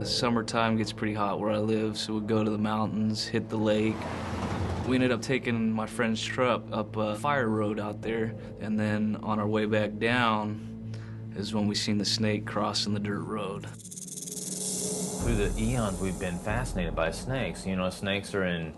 The summertime gets pretty hot where I live, so we'd go to the mountains, hit the lake. We ended up taking my friend's truck up a fire road out there, and then on our way back down is when we seen the snake crossing the dirt road. Through the eons, we've been fascinated by snakes. You know, snakes are in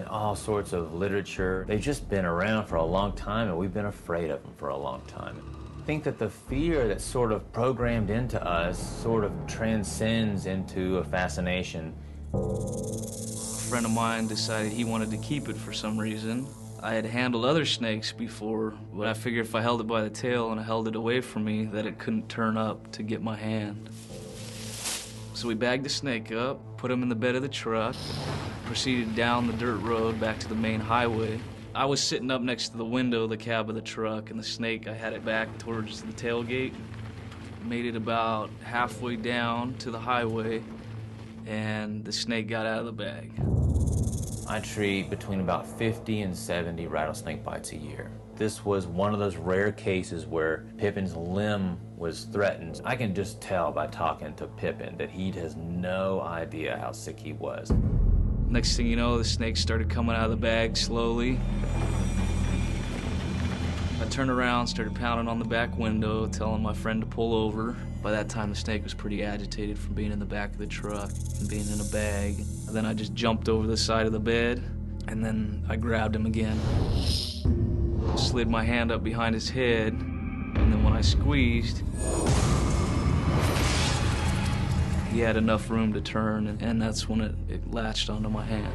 all sorts of literature. They've just been around for a long time, and we've been afraid of them for a long time. I think that the fear that's sort of programmed into us sort of transcends into a fascination. A friend of mine decided he wanted to keep it for some reason. I had handled other snakes before, but I figured if I held it by the tail and I held it away from me, that it couldn't turn up to get my hand. So we bagged the snake up, put him in the bed of the truck, proceeded down the dirt road back to the main highway. I was sitting up next to the window of the cab of the truck, and the snake, I had it back towards the tailgate. Made it about halfway down to the highway, and the snake got out of the bag. I treat between about 50 and 70 rattlesnake bites a year. This was one of those rare cases where Pippin's limb was threatened. I can just tell by talking to Pippin that he has no idea how sick he was. Next thing you know, the snake started coming out of the bag slowly. I turned around, started pounding on the back window, telling my friend to pull over. By that time, the snake was pretty agitated from being in the back of the truck and being in a bag. And then I just jumped over the side of the bed, and then I grabbed him again. Slid my hand up behind his head, and then when I squeezed, he had enough room to turn, and that's when it latched onto my hand.